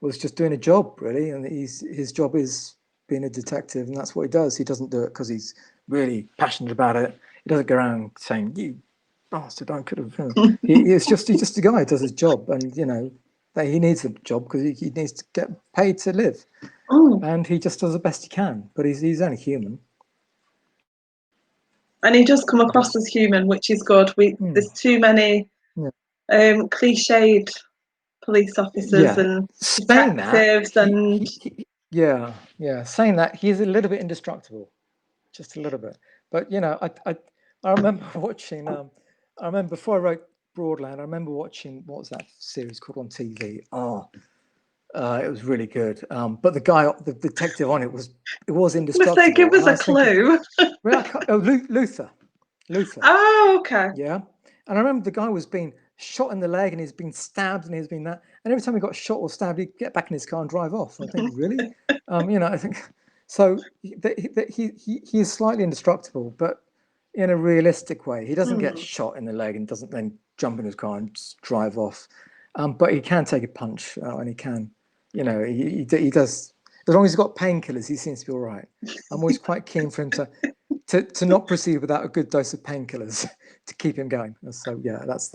was just doing a job, really. And his job is being a detective, and that's what he does. He doesn't do it because he's really passionate about it. He doesn't go around saying, "You bastard, I could have." He's just a guy who does his job, and that he needs a job because he needs to get paid to live, and he just does the best he can. But he's only human. And he does come across as human, which is good. There's too many cliched police officers and detectives, saying that, he's a little bit indestructible, just a little bit. But I remember watching. I remember before I wrote Broadland, I remember watching, what was that series called on TV? It was really good. But the detective on it was indestructible. Say, give us a clue. Luther. Oh, okay. Yeah, and I remember the guy was being shot in the leg, and he's been stabbed, and he's been that. And every time he got shot or stabbed, he'd get back in his car and drive off. And I think, really, I think so. He is slightly indestructible, but in a realistic way. He doesn't get shot in the leg and doesn't then jump in his car and just drive off. But he can take a punch, and he can, he does. As long as he's got painkillers, he seems to be all right. I'm always quite keen for him to not proceed without a good dose of painkillers to keep him going. So yeah, that's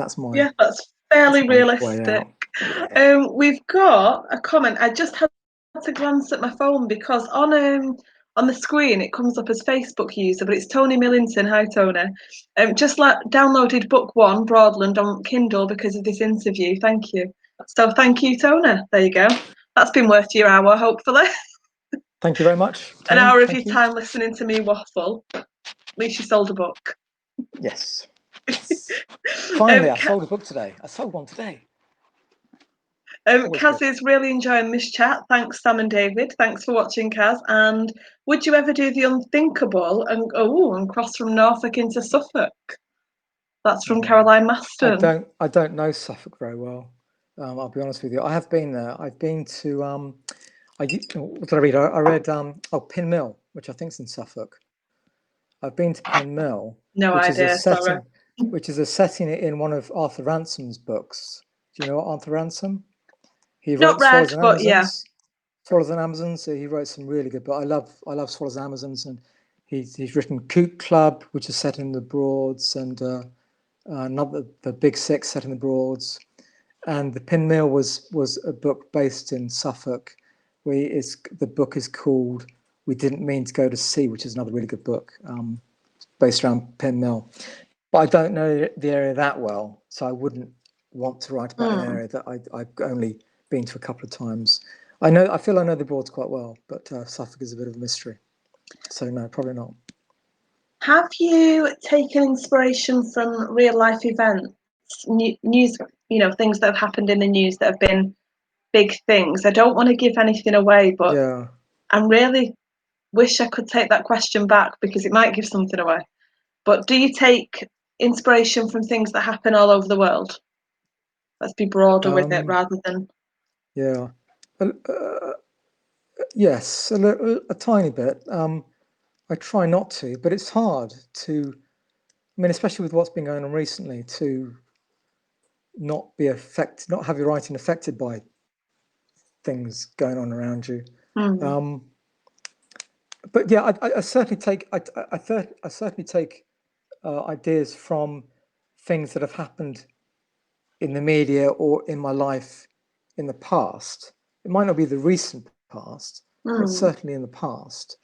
fairly realistic. Yeah. We've got a comment. I just had to glance at my phone because on the screen it comes up as Facebook user, but it's Tony Millington. Hi, Tony. Just downloaded book 1, Broadland, on Kindle because of this interview. Thank you. So thank you, Tony. There you go. That's been worth your hour, hopefully. Thank you very much, Tony. An hour of your time listening to me waffle. At least you sold a book. Yes. Finally, I sold a book today. I sold one today. Kaz is really enjoying this chat. Thanks, Sam and David. Thanks for watching, Kaz. And would you ever do the unthinkable and cross from Norfolk into Suffolk? That's from Caroline Maston. I don't know Suffolk very well. I'll be honest with you. I have been there. I've been to. What did I read? I read Pin Mill, which I think is in Suffolk. I've been to Pin Mill. No idea. Sorry. Which is a setting in one of Arthur Ransom's books. Do you know Arthur Ransom? He wrote Not read, but yeah. Swallows and Amazons. He wrote some really good books. I love Swallows and Amazons, and he's written Coot Club, which is set in the Broads, and another, the Big Six, set in the Broads. And the Pin Mill was a book based in Suffolk. The book is called We Didn't Mean to Go to Sea, which is another really good book, based around Pin Mill. But I don't know the area that well, so I wouldn't want to write about an area that I've only been to a couple of times. I feel I know the Broads quite well, but Suffolk is a bit of a mystery. So no, probably not. Have you taken inspiration from real life events, news, things that have happened in the news that have been big things? I don't want to give anything away, but Yeah. I really wish I could take that question back because it might give something away. But do you take inspiration from things that happen all over the world? Let's be broader with it rather than... Yeah. Yes, a tiny bit. I try not to, but it's hard to, I mean, especially with what's been going on recently, to not have your writing affected by things going on around you. But yeah, I certainly take I certainly take ideas from things that have happened in the media or in my life in the past. It might not be the recent past, but certainly in the past.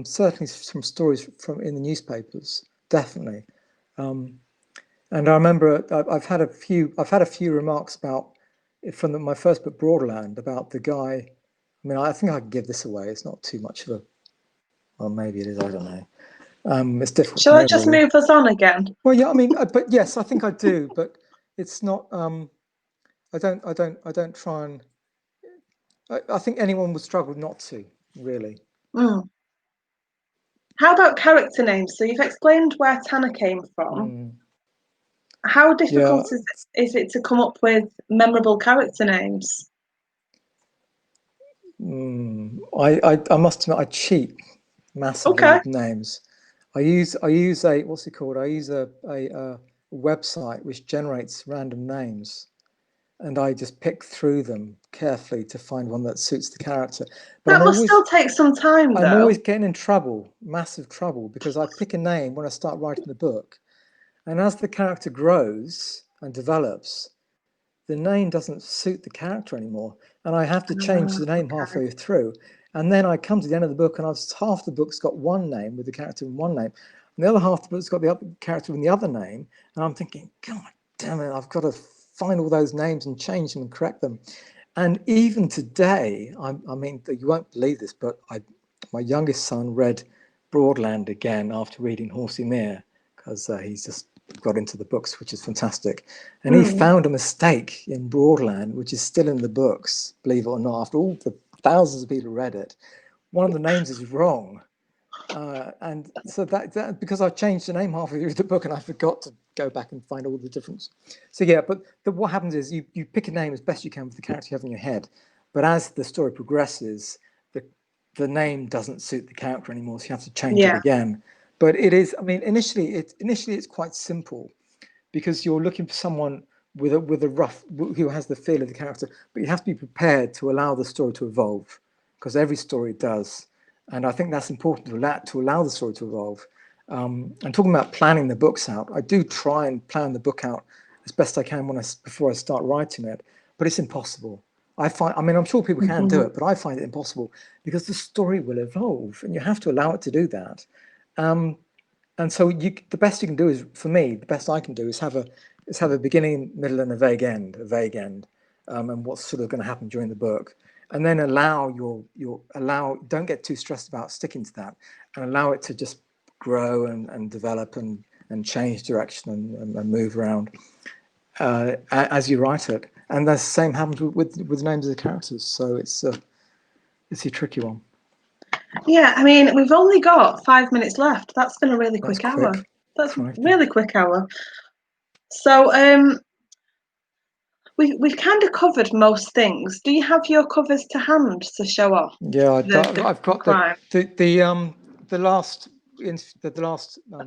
Certainly some stories from in the newspapers, definitely. And I remember I've had a few remarks about from my first book, Broadland, about the guy. I mean, I think I can give this away. It's not too much of a, well, maybe it is. I don't know. It's difficult Shall to I know, just really. move us on again? Well, yeah. I mean, but yes, I think I do. But it's not. I don't try and. I think anyone would struggle not to, really. How about character names? So you've explained where Tana came from. How difficult is it to come up with memorable character names? I must admit I cheat massively with names. I use a, what's it called? I use a website which generates random names, and I just pick through them carefully to find one that suits the character. But that must still take some time, though. I'm always getting in trouble, massive trouble, because I pick a name when I start writing the book, and as the character grows and develops, the name doesn't suit the character anymore, and I have to change the name halfway through. And then I come to the end of the book, and half the book's got one name with the character in one name, and the other half of the book's got the other character in the other name. And I'm thinking, God damn it, I've got to find all those names and change them and correct them. And even today, I mean, you won't believe this, but my youngest son read Broadland again after reading Horsey Mere, because he's just got into the books, which is fantastic. And he found a mistake in Broadland, which is still in the books, believe it or not, after all the thousands of people read it. One of the names is wrong. And so that because I changed the name halfway through the book and I forgot to go back and find all the difference. So yeah, but what happens is you pick a name as best you can with the character you have in your head. But as the story progresses, the name doesn't suit the character anymore, so you have to change it again. But it is, I mean, initially it's quite simple, because you're looking for someone with a rough, who has the feel of the character, but you have to be prepared to allow the story to evolve, because every story does. And I think that's important to allow the story to evolve. And talking about planning the books out, I do try and plan the book out as best I can before I start writing it, but it's impossible. I mean, I'm sure people can do it, but I find it impossible, because the story will evolve and you have to allow it to do that. And so the best you can do is, for me, the best I can do is have a beginning, middle, and a vague end, and what's sort of going to happen during the book, and then don't get too stressed about sticking to that, and allow it to just grow and develop and change direction and move around as you write it. And the same happens with the names of the characters. So it's a tricky one. Yeah, I mean, we've only got 5 minutes left. That's been a really quick hour. That's really quick hour. So we've kind of covered most things. Do you have your covers to hand to show off? Yeah, I've got the last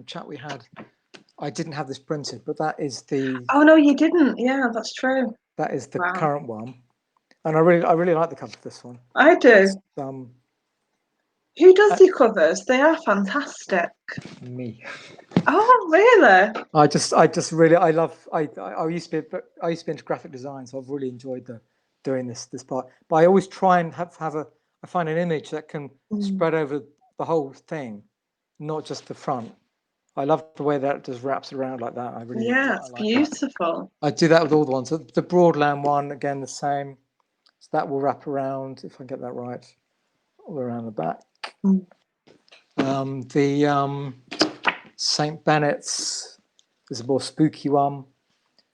chat we had. I didn't have this printed, but that is the. Oh no, you didn't. Yeah, that's true. That is the current one, and I really like the cover of this one. I do. Who does the covers? They are fantastic. Me. Oh really? I used to be into graphic design, so I've really enjoyed doing this part. But I always try and I find an image that can spread over the whole thing, not just the front. I love the way that it just wraps around like that. It's beautiful. I do that with all the ones. The Broadland one, again, the same. So that will wrap around, if I get that right, all around the back. The St. Bennett's is a more spooky one.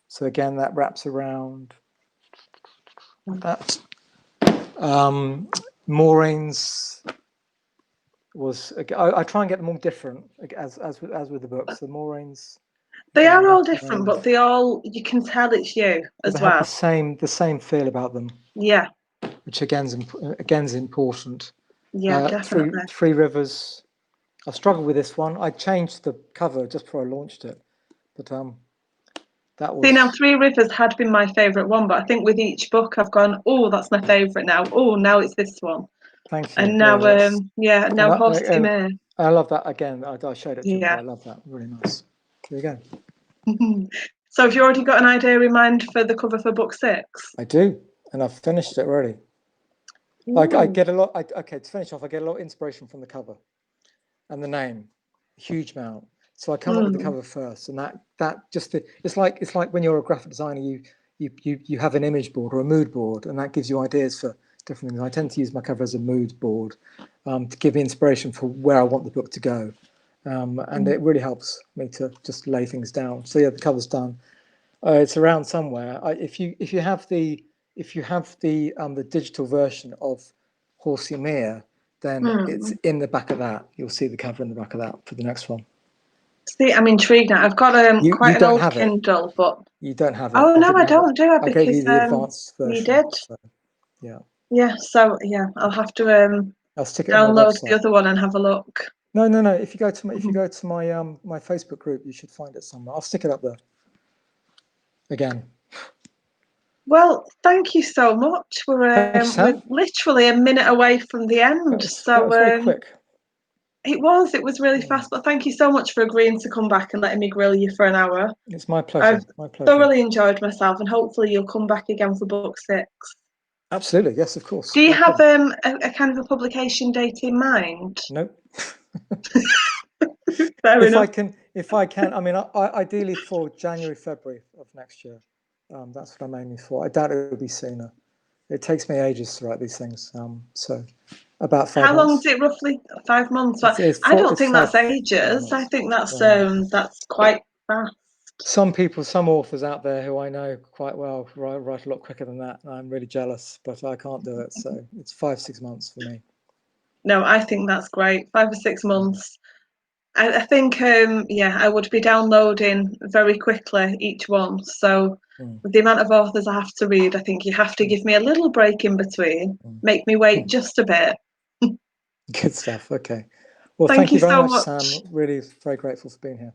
So again, that wraps around like that. Maureen's was, I try and get them all different as with the books. The Maureen's, They are all different, but they all, you can tell it's you as they well. have the same feel about them. Yeah. Which again's important. Yeah, definitely. Three Rivers. I struggled with this one. I changed the cover just before I launched it, but that was. See, now Three Rivers had been my favourite one, but I think with each book I've gone, oh, that's my favourite now. Oh, now it's this one. Thank you. And now, now Horse to Mare. I love that again. I showed it to you. Yeah. I love that. Really nice. There you go. So have you already got an idea in mind for the cover for book 6? I do, and I've finished it already. Like I get a lot. Okay, to finish off, I get a lot of inspiration from the cover and the name, a huge amount. So I come up with the cover first, and that just it's like when you're a graphic designer, you have an image board or a mood board, and that gives you ideas for different things. I tend to use my cover as a mood board to give me inspiration for where I want the book to go, and it really helps me to just lay things down. So yeah, the cover's done. It's around somewhere. If you have the digital version of Horsey Mere, then it's in the back of that. You'll see the cover in the back of that for the next one. See, I'm intrigued now. I've got quite an old Kindle, but you don't have it. Oh no, I don't do it I gave you the advanced version. You did. So, yeah. Yeah. So yeah, I'll have to I'll stick it on my download website. the other one and have a look. No. If you go to my my Facebook group, you should find it somewhere. I'll stick it up there. Again. Well, thank you so much. We're literally a minute away from the end. That was very quick. It was really fast, but thank you so much for agreeing to come back and letting me grill you for an hour. It's my pleasure. I've thoroughly enjoyed myself, and hopefully you'll come back again for book 6. Absolutely, yes, of course. Do you have a kind of a publication date in mind? Nope. Fair enough. If I can, I mean, ideally for January, February of next year. That's what I'm aiming for. I doubt it will be sooner. It takes me ages to write these things. So about 5 months. How long is it roughly? 5 months. I don't think that's ages. I think that's quite fast. Some authors out there who I know quite well write a lot quicker than that. And I'm really jealous, but I can't do it. So it's 5-6 months for me. No, I think that's great. 5 or 6 months. I think, I would be downloading very quickly each one. So with the amount of authors I have to read, I think you have to give me a little break in between, make me wait just a bit. Good stuff. Okay. Well, thank you very so much, Sam. Really very grateful for being here.